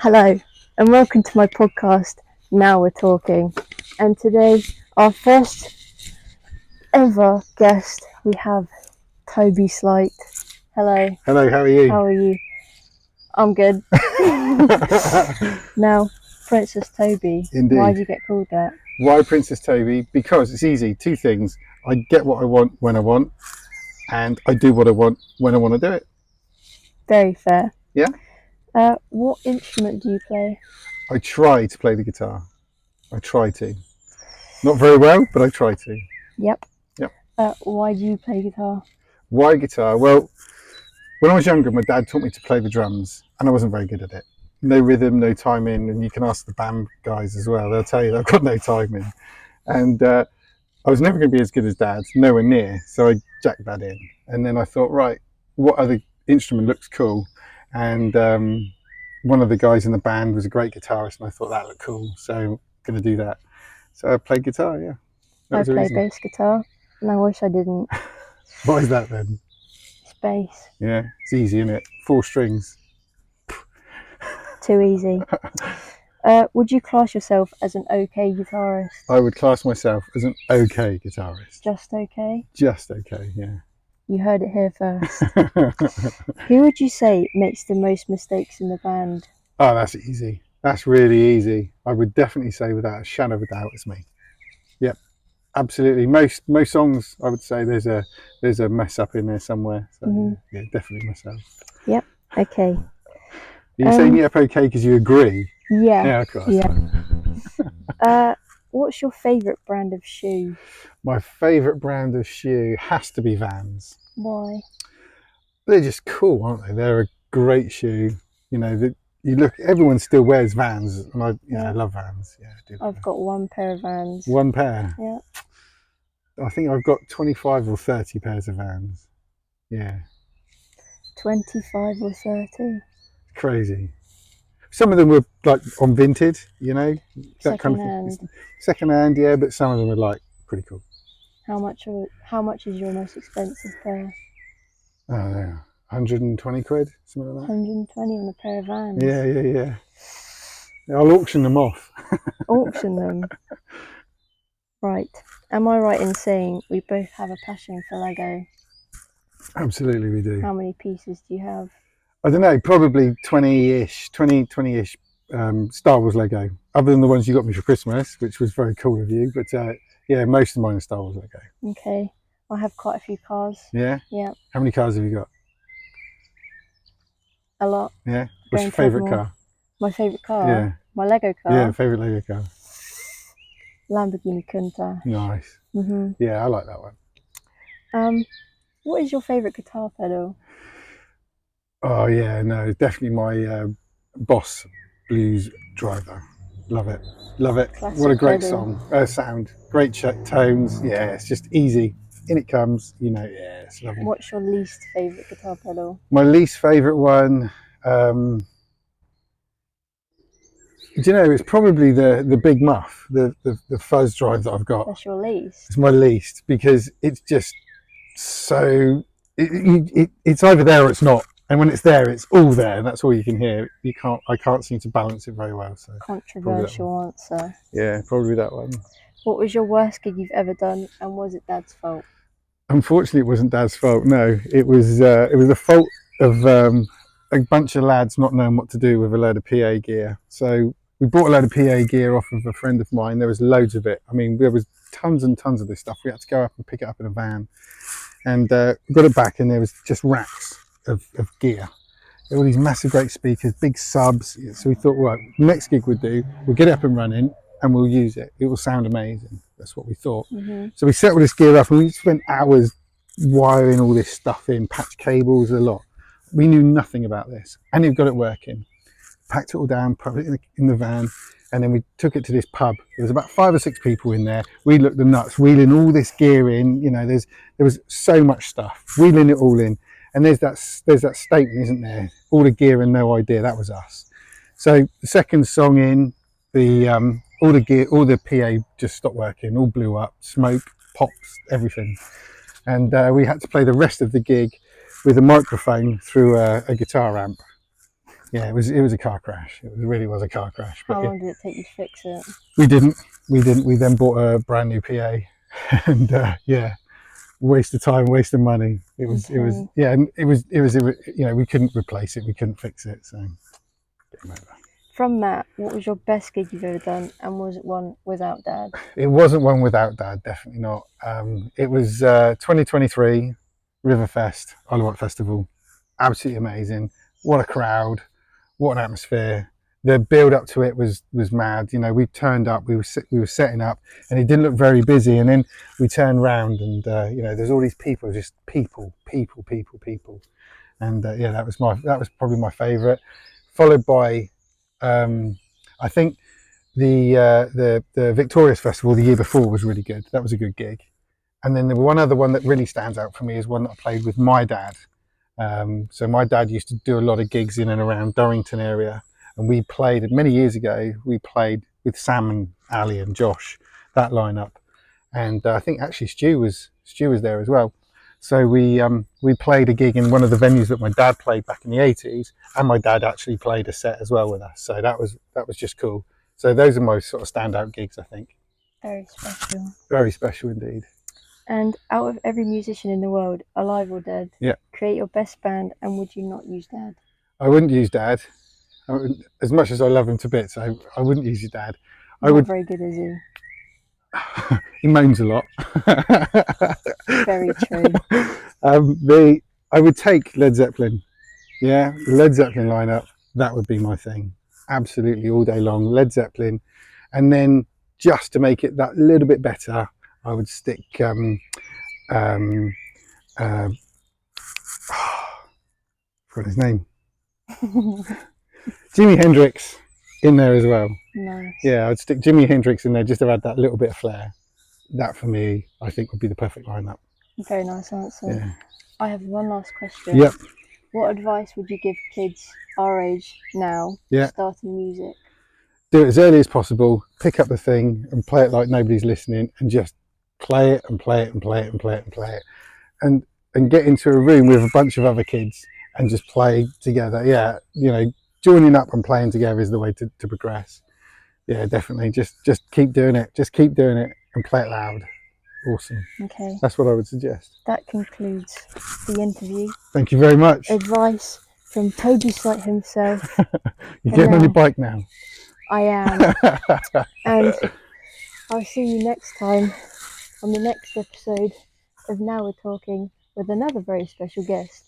Hello, and welcome to my podcast, Now We're Talking. And today, our first ever guest, we have Toby SLEIGHT. Hello. Hello, how are you? How are you? I'm good. Now, Princess Toby. Indeed. Why do you get called that? Why Princess Toby? Because it's easy. Two things. I get what I want when I want, and I do what I want when I want to do it. Very fair. Yeah? What instrument do you play? I try to play the guitar. I try to. Not very well, but I try to. Yep. Yep. Why do you play guitar? Why guitar? Well, when I was younger, my dad taught me to play the drums, and I wasn't very good at it. No rhythm, no timing, and you can ask the band guys as well. They'll tell you they've got no timing. And I was never going to be as good as Dad, nowhere near. So I jacked that in, and then I thought, right, what other instrument looks cool? And one of the guys in the band was a great guitarist, and I thought that looked cool, so I'm going to do that. So I played guitar. Yeah, I play bass guitar, and I wish I didn't. Why is that then? It's bass. Yeah, it's easy, isn't it? 4 strings. Too easy. Would you class yourself as an okay guitarist? I would class myself as an okay guitarist. Just okay? Just okay, yeah. You heard it here first. Who would you say makes the most mistakes in the band? Oh, that's easy. That's really easy. I would definitely say without a shadow of a doubt it's me. Yep, absolutely. Most songs, I would say there's a mess up in there somewhere. So yeah, definitely myself. Yep. Okay. Are you saying yep okay because you agree? Yeah. Yeah, of course. Yeah. What's your favourite brand of shoe? My favourite brand of shoe has to be Vans. Why? They're just cool, aren't they? They're a great shoe. You know, you look, everyone still wears Vans, and I love Vans. Yeah, I do. I've got one pair of Vans. One pair? Yeah. I think I've got 25 or 30 pairs of Vans. Yeah. 25 or 30? Crazy. Some of them were like on Vinted, you know, that kind of thing. Second hand, yeah, but some of them were like pretty cool. How much is your most expensive pair? Oh, yeah. 120 quid, something like that. 120 on a pair of Vans? Yeah. I'll auction them off. Auction them? Right. Am I right in saying we both have a passion for Lego? Absolutely we do. How many pieces do you have? I don't know, probably 20-ish Star Wars Lego, other than the ones you got me for Christmas, which was very cool of you, but yeah, most of mine are Star Wars Lego. Okay. I have quite a few cars. Yeah? Yeah. How many cars have you got? A lot. Yeah? What's your favourite car? My favourite car? Yeah. My Lego car? Yeah, favourite Lego car. Lamborghini Countach. Nice. Yeah, I like that one. What is your favourite guitar pedal? Oh yeah, no, definitely my Boss Blues Driver. Love it. Classic what a great pedal. Sound. Great tones. Yeah, it's just easy. In it comes, you know, yeah, it's lovely. What's your least favourite guitar pedal? My least favourite one, do you know, it's probably the Big Muff, the fuzz drive that I've got. That's your least? It's my least because it's just so, it's either there or it's not. And when it's there, it's all there, and that's all you can hear. I can't seem to balance it very well. So controversial answer. Yeah, probably that one. What was your worst gig you've ever done, and was it Dad's fault? Unfortunately, it wasn't Dad's fault. No, it was the fault of a bunch of lads not knowing what to do with a load of PA gear. So we bought a load of PA gear off of a friend of mine. There was loads of it. I mean, there was tons and tons of this stuff. We had to go up and pick it up in a van, and got it back, and there was just racks of gear. All these massive great speakers, big subs. So we thought, right, next gig we'll get it up and running and we'll use it. It will sound amazing. That's what we thought. So we set all this gear up and we spent hours wiring all this stuff in, patch cables, a lot. We knew nothing about this, and we've got it working. Packed it all down, put it in the van, and then we took it to this pub. There was about 5 or 6 people in there. We looked the nuts, wheeling all this gear in. You know, there was so much stuff, wheeling it all in. And there's that statement, isn't there? All the gear and no idea. That was us. So the second song in, all the gear, all the PA just stopped working. All blew up, smoke, pops, everything. And we had to play the rest of the gig with a microphone through a guitar amp. Yeah, it was a car crash. It really was a car crash. But How long did it take you to fix it? we didn't. We then bought a brand new PA, and yeah, waste of time, waste of money. It was yeah, and it was you know, we couldn't replace it, we couldn't fix it, so game over. From that, what was your best gig you've ever done, and was it one without Dad? It wasn't one without Dad, definitely not. It was 2023 Riverfest, Isle of Wight Festival. Absolutely amazing. What a crowd, what an atmosphere. The build up to it was mad. You know, we turned up, we were setting up, and it didn't look very busy. And then we turned round, and you know, there's all these people, just people. And yeah, that was probably my favourite. Followed by, I think the Victorious Festival the year before was really good. That was a good gig. And then the one other one that really stands out for me is one that I played with my dad. So my dad used to do a lot of gigs in and around Durrington area, and we played many years ago. We played with Sam and Ali and Josh, that lineup, and I think actually Stu was there as well. So we played a gig in one of the venues that my dad played back in the 80s, and my dad actually played a set as well with us. So that was just cool. So those are my sort of standout gigs, I think. Very special. Very special indeed. And out of every musician in the world, alive or dead, yeah, create your best band, and would you not use Dad? I wouldn't use Dad. As much as I love him to bits, I wouldn't use your Dad. Not very good, is he? He moans a lot. Very true. I would take Led Zeppelin. Yeah, Led Zeppelin lineup. That would be my thing. Absolutely all day long, Led Zeppelin. And then just to make it that little bit better, I would stick forgot his name. Jimi Hendrix in there as well. Nice. Yeah, I'd stick Jimi Hendrix in there just to add that little bit of flair. That for me, I think, would be the perfect lineup. Very nice answer. Yeah. I have one last question. Yep. What advice would you give kids our age now starting music? Do it as early as possible, pick up the thing and play it like nobody's listening, and just play it and play it and play it and play it and play it. And get into a room with a bunch of other kids and just play together. Yeah, you know, joining up and playing together is the way to progress. Yeah, definitely. Just keep doing it. Just keep doing it and play it loud. Awesome. Okay. That's what I would suggest. That concludes the interview. Thank you very much. Advice from Toby SLEIGHT himself. You're getting on your bike now. I am. And I'll see you next time on the next episode of Now We're Talking with another very special guest.